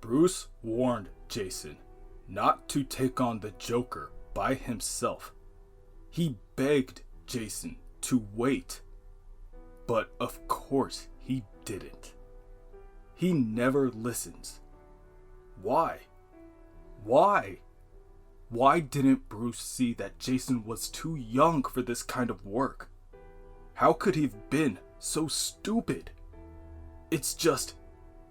Bruce warned Jason not to take on the Joker by himself. He begged Jason to wait, but of course he didn't. He never listens. Why? Why? Why didn't Bruce see that Jason was too young for this kind of work? How could he have been so stupid? It's just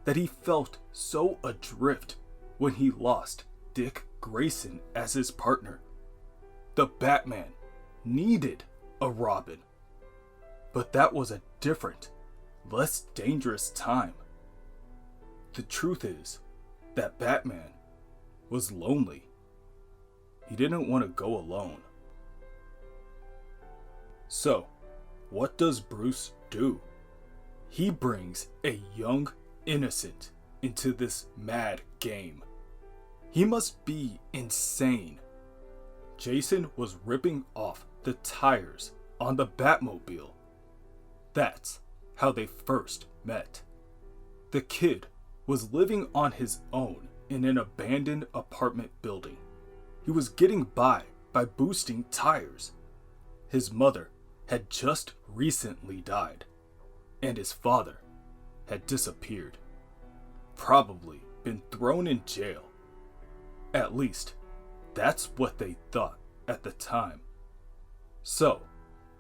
that he felt so adrift when he lost Dick Grayson as his partner. The Batman needed a Robin. But that was a different, less dangerous time. The truth is that Batman was lonely. He didn't want to go alone. So, what does Bruce do? He brings a young innocent into this mad game. He must be insane. Jason was ripping off the tires on the Batmobile. That's how they first met. The kid was living on his own in an abandoned apartment building. He was getting by boosting tires. His mother had just recently died, and his father had disappeared. Probably been thrown in jail. At least, that's what they thought at the time. So,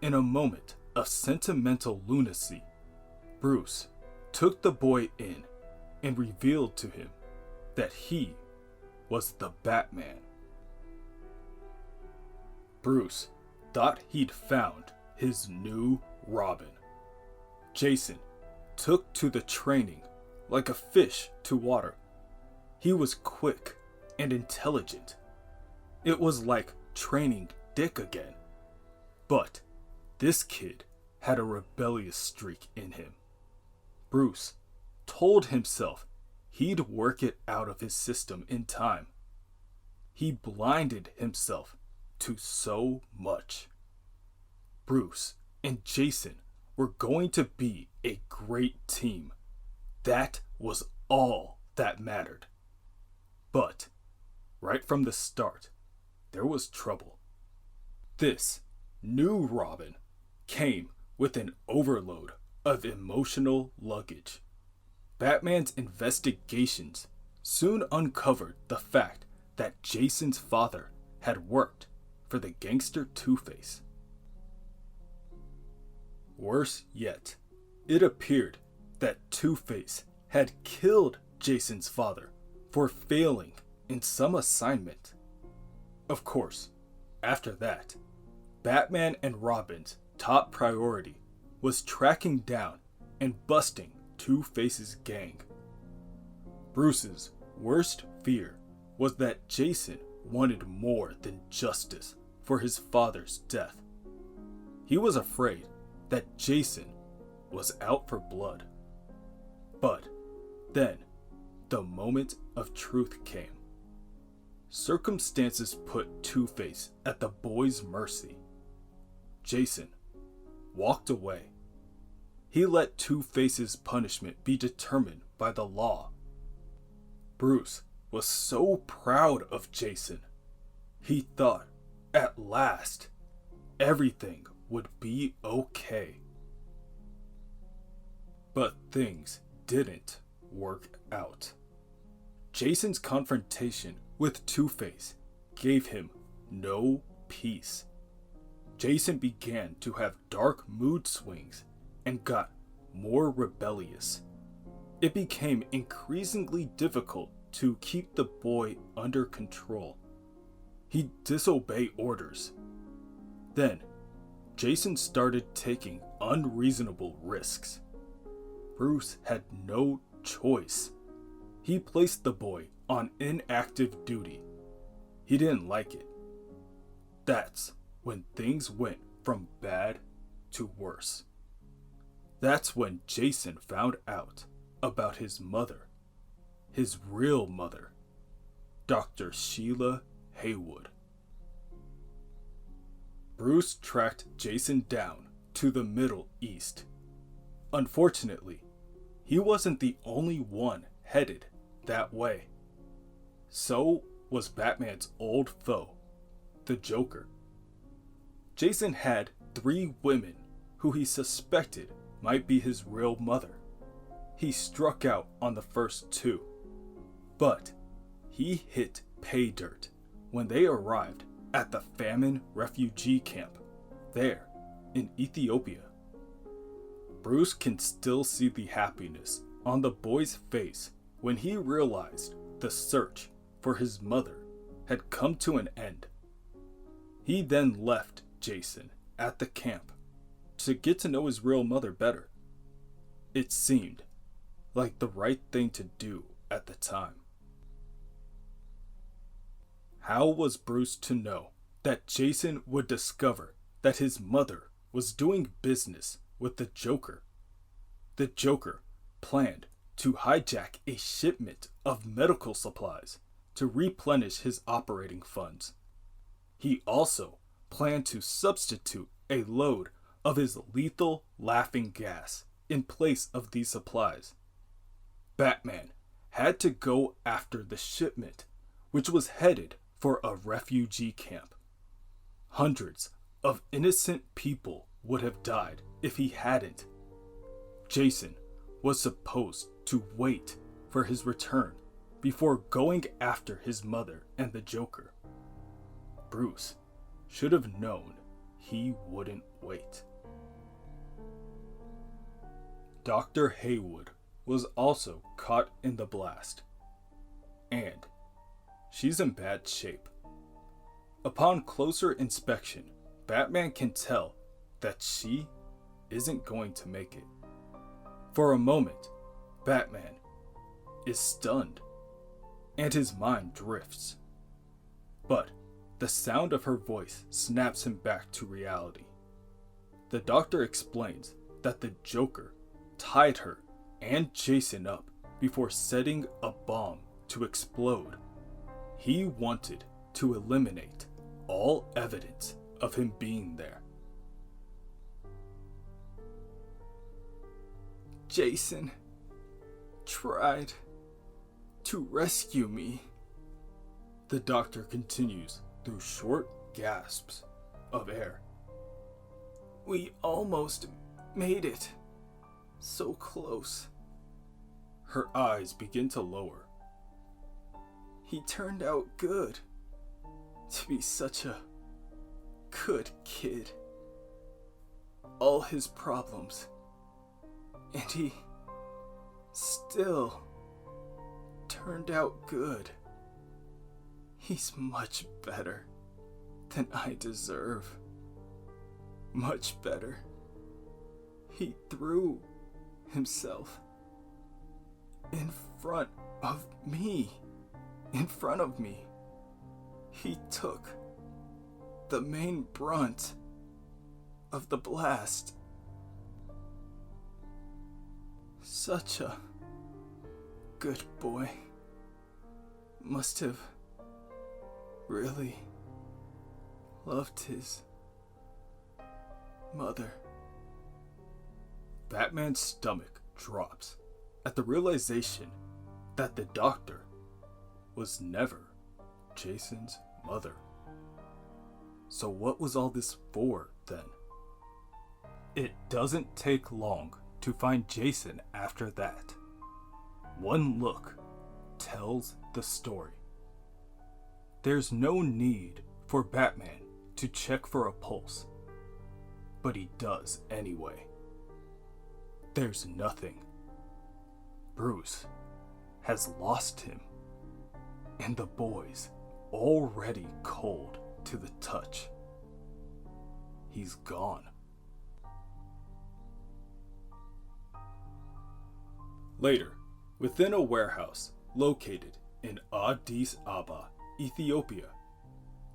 in a moment of sentimental lunacy, Bruce took the boy in and revealed to him that he was the Batman. Bruce thought he'd found his new Robin. Jason took to the training like a fish to water. He was quick and intelligent. It was like training Dick again. But this kid had a rebellious streak in him. Bruce told himself he'd work it out of his system in time. He blinded himself to so much. Bruce and Jason were going to be a great team. That was all that mattered. But right from the start, there was trouble. This new Robin came with an overload of emotional luggage. Batman's investigations soon uncovered the fact that Jason's father had worked for the gangster Two-Face. Worse yet, it appeared that Two-Face had killed Jason's father for failing in some assignment. Of course, after that, Batman and Robin's top priority was tracking down and busting Two-Face's gang. Bruce's worst fear was that Jason wanted more than justice for his father's death. He was afraid that Jason was out for blood. But then, the moment of truth came. Circumstances put Two-Face at the boy's mercy. Jason walked away. He let Two-Face's punishment be determined by the law. Bruce was so proud of Jason. He thought, at last, everything would be okay. But things didn't work out. Jason's confrontation with Two-Face gave him no peace. Jason began to have dark mood swings and got more rebellious. It became increasingly difficult to keep the boy under control. He'd disobey orders. Then, Jason started taking unreasonable risks. Bruce had no choice. He placed the boy on inactive duty. He didn't like it. That's when things went from bad to worse. That's when Jason found out about his mother, his real mother, Dr. Sheila Haywood. Bruce tracked Jason down to the Middle East. Unfortunately, he wasn't the only one headed that way. So was Batman's old foe, the Joker. Jason had 3 women who he suspected might be his real mother. He struck out on the first 2, but he hit pay dirt when they arrived at the famine refugee camp there in Ethiopia. Bruce can still see the happiness on the boy's face when he realized the search for his mother had come to an end. He then left Jason at the camp to get to know his real mother better. It seemed like the right thing to do at the time. How was Bruce to know that Jason would discover that his mother was doing business with the Joker? The Joker planned to hijack a shipment of medical supplies to replenish his operating funds. He also planned to substitute a load of his lethal laughing gas in place of these supplies. Batman had to go after the shipment, which was headed for a refugee camp. Hundreds of innocent people would have died if he hadn't. Jason was supposed to wait for his return before going after his mother and the Joker. Bruce should have known he wouldn't wait. Dr. Haywood was also caught in the blast, and she's in bad shape. Upon closer inspection, Batman can tell that she isn't going to make it. For a moment, Batman is stunned, and his mind drifts. But the sound of her voice snaps him back to reality. The doctor explains that the Joker tied her and Jason up before setting a bomb to explode. He wanted to eliminate all evidence of him being there. Jason tried to rescue me. The doctor continues through short gasps of air. We almost made it. So close. Her eyes begin to lower. He turned out good. To be such a good kid. All his problems. And he still turned out good. He's much better than I deserve. Much better. He threw himself in front of me. In front of me. He took the main brunt of the blast. Such a good boy. Must have really loved his mother. Batman's stomach drops at the realization that the doctor was never Jason's mother. So what was all this for then? It doesn't take long to find Jason after that. One look tells the story. There's no need for Batman to check for a pulse, but he does anyway. There's nothing. Bruce has lost him, and the boy's already cold to the touch. He's gone. Later, within a warehouse located in Addis Ababa, Ethiopia,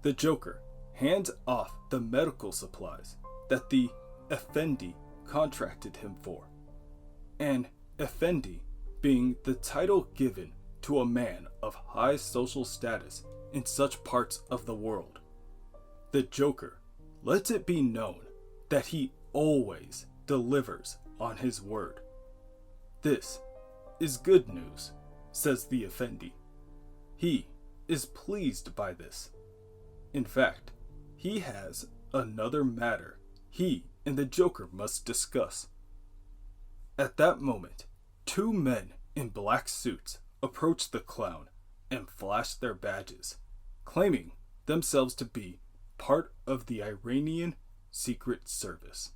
the Joker hands off the medical supplies that the Effendi contracted him for, and Effendi being the title given to a man of high social status in such parts of the world. The Joker lets it be known that he always delivers on his word. This is good news says the Effendi. He is pleased by this. In fact, he has another matter he and the Joker must discuss. At that moment, two men in black suits approach the clown and flash their badges, claiming themselves to be part of the Iranian Secret Service.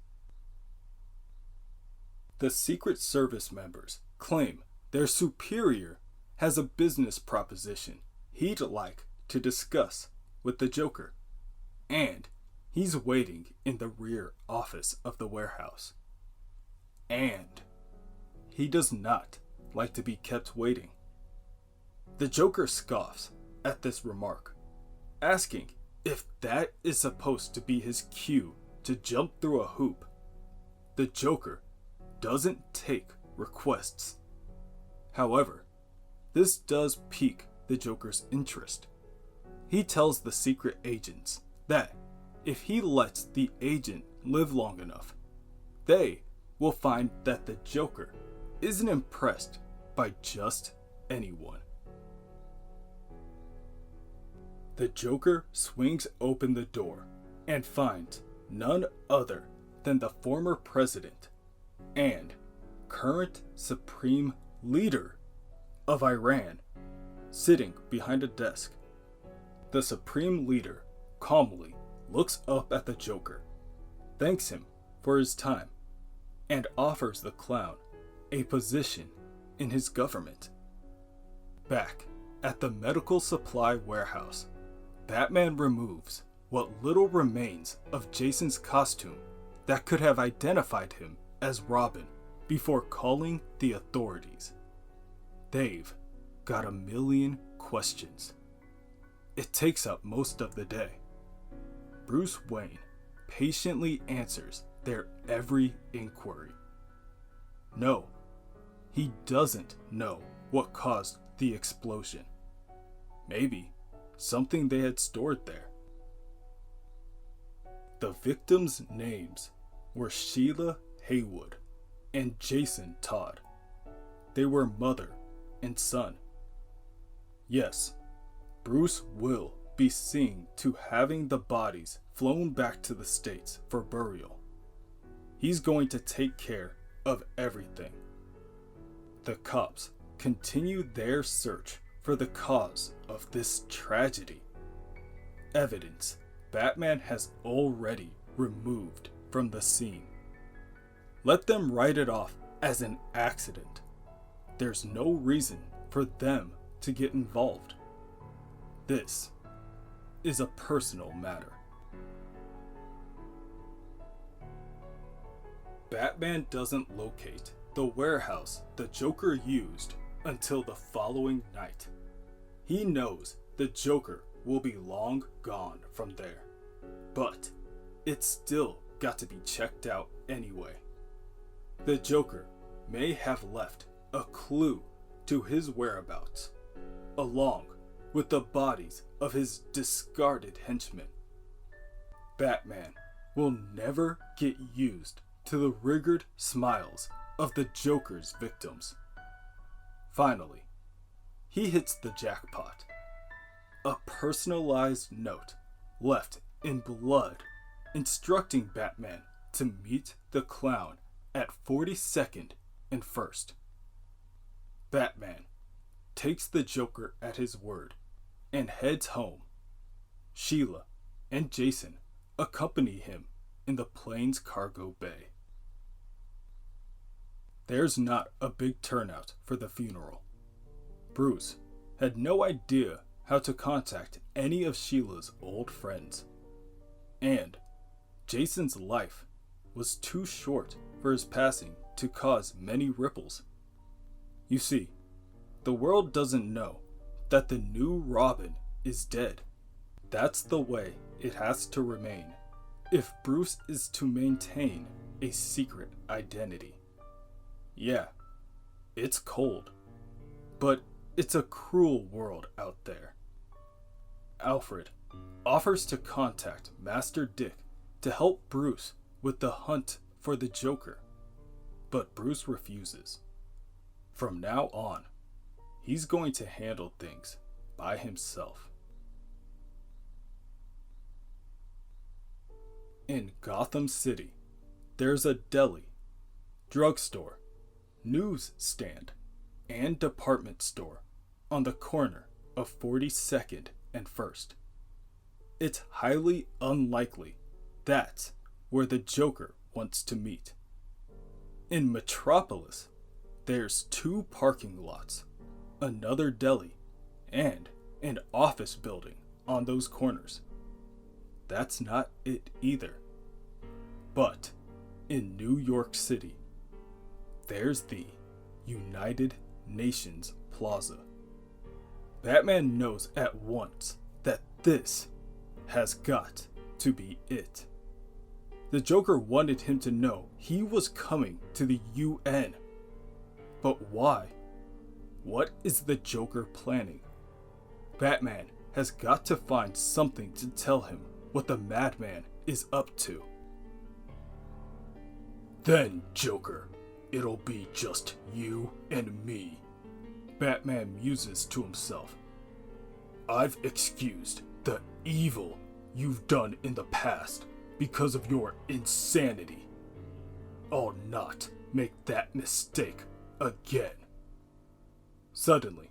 The Secret Service members claim their superior has a business proposition he'd like to discuss with the Joker, and he's waiting in the rear office of the warehouse. And he does not like to be kept waiting. The Joker scoffs at this remark, asking if that is supposed to be his cue to jump through a hoop. The Joker doesn't take requests. However, this does pique the Joker's interest. He tells the secret agents that if he lets the agent live long enough, they will find that the Joker isn't impressed by just anyone. The Joker swings open the door and finds none other than the former president and current supreme leader of Iran sitting behind a desk. The supreme leader calmly looks up at the Joker, thanks him for his time, and offers the clown a position in his government. Back at the medical supply warehouse, Batman removes what little remains of Jason's costume that could have identified him as Robin before calling the authorities. They've got a million questions. It takes up most of the day. Bruce Wayne patiently answers their every inquiry. No, he doesn't know what caused the explosion. Maybe something they had stored there. The victims' names were Sheila Haywood and Jason Todd. They were mother and son. Yes, Bruce will be seeing to having the bodies flown back to the States for burial. He's going to take care of everything. The cops continue their search for the cause of this tragedy. Evidence Batman has already removed from the scene. Let them write it off as an accident. There's no reason for them to get involved. This is a personal matter. Batman doesn't locate the warehouse the Joker used until the following night. He knows the Joker will be long gone from there, but it's still got to be checked out anyway. The Joker may have left a clue to his whereabouts, along with the bodies of his discarded henchmen. Batman will never get used to the rigored smiles of the Joker's victims. Finally, he hits the jackpot. A personalized note left in blood instructing Batman to meet the clown at 42nd and 1st. Batman takes the Joker at his word and heads home. Sheila and Jason accompany him in the plane's cargo bay. There's not a big turnout for the funeral. Bruce had no idea how to contact any of Sheila's old friends. And Jason's life was too short for his passing to cause many ripples. You see, the world doesn't know that the new Robin is dead. That's the way it has to remain if Bruce is to maintain a secret identity. Yeah, it's cold, but it's a cruel world out there. Alfred offers to contact Master Dick to help Bruce with the hunt for the Joker, but Bruce refuses. From now on, he's going to handle things by himself. In Gotham City, there's a deli, drugstore, newsstand, and department store on the corner of 42nd and 1st. It's highly unlikely that's where the Joker wants to meet. In Metropolis, there's 2 parking lots, another deli, and an office building on those corners. That's not it either. But in New York City, there's the United Nations Plaza. Batman knows at once that this has got to be it. The Joker wanted him to know he was coming to the UN. But why? What is the Joker planning? Batman has got to find something to tell him what the madman is up to. Then, Joker, it'll be just you and me, Batman muses to himself. I've excused the evil you've done in the past because of your insanity. I'll not make that mistake again. Suddenly,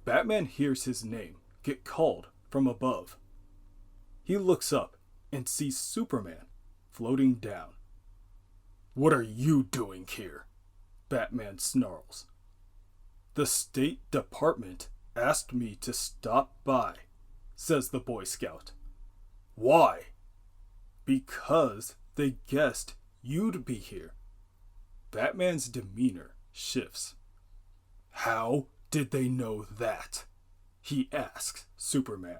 Batman hears his name get called from above. He looks up and sees Superman floating down. What are you doing here? Batman snarls. The State Department asked me to stop by, says the Boy Scout. Why? Because they guessed you'd be here. Batman's demeanor shifts. How did they know that? He asks Superman.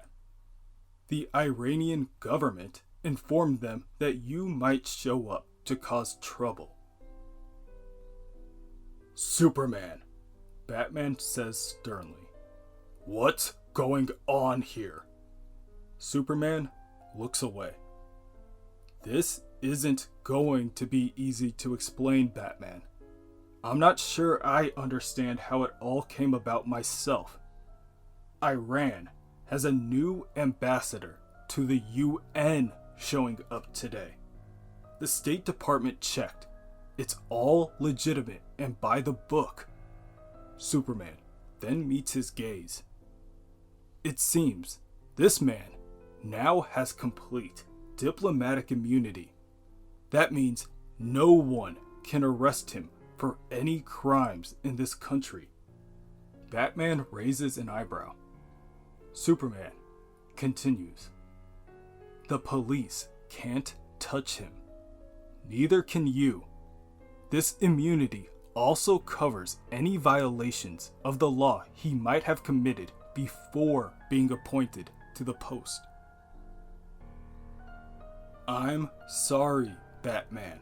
The Iranian government informed them that you might show up to cause trouble. Superman, Batman says sternly. What's going on here? Superman looks away. This isn't going to be easy to explain, Batman. I'm not sure I understand how it all came about myself. Iran has a new ambassador to the UN showing up today. The State Department checked. It's all legitimate and by the book. Superman then meets his gaze. It seems this man now has complete diplomatic immunity. That means no one can arrest him for any crimes in this country. Batman raises an eyebrow. Superman continues. The police can't touch him. Neither can you. This immunity also covers any violations of the law he might have committed before being appointed to the post. I'm sorry, Batman.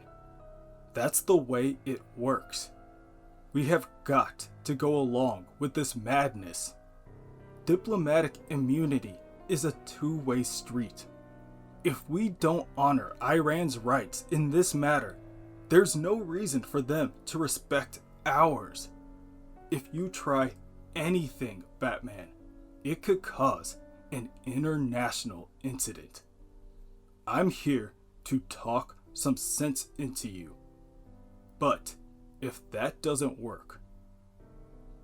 That's the way it works. We have got to go along with this madness. Diplomatic immunity is a two-way street. If we don't honor Iran's rights in this matter, there's no reason for them to respect ours. If you try anything, Batman, it could cause an international incident. I'm here to talk some sense into you. But if that doesn't work,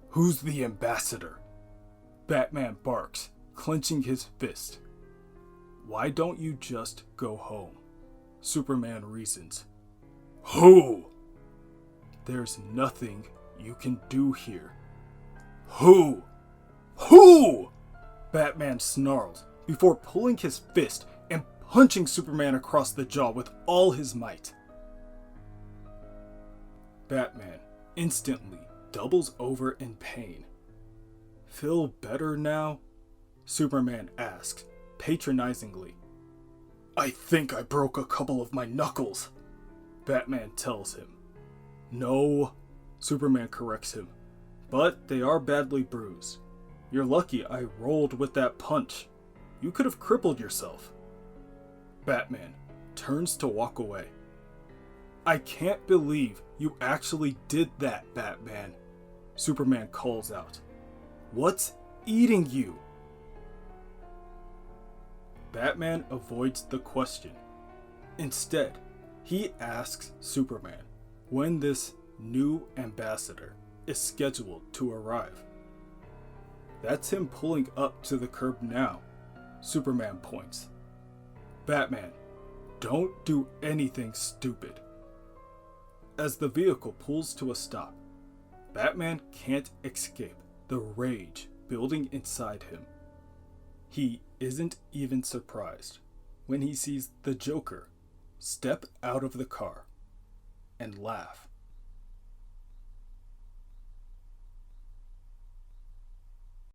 who's the ambassador? Batman barks, clenching his fist. Why don't you just go home? Superman reasons. Who? There's nothing you can do here. Who? Who? Batman snarls before pulling his fist and punching Superman across the jaw with all his might. Batman instantly doubles over in pain. Feel better now? Superman asks, patronizingly. I think I broke a couple of my knuckles, Batman tells him. No, Superman corrects him, but they are badly bruised. You're lucky I rolled with that punch. You could have crippled yourself. Batman turns to walk away. I can't believe you actually did that, Batman, Superman calls out. What's eating you? Batman avoids the question. Instead, he asks Superman when this new ambassador is scheduled to arrive. That's him pulling up to the curb now, Superman points. Batman, don't do anything stupid. As the vehicle pulls to a stop, Batman can't escape the rage building inside him. He isn't even surprised when he sees the Joker step out of the car and laugh.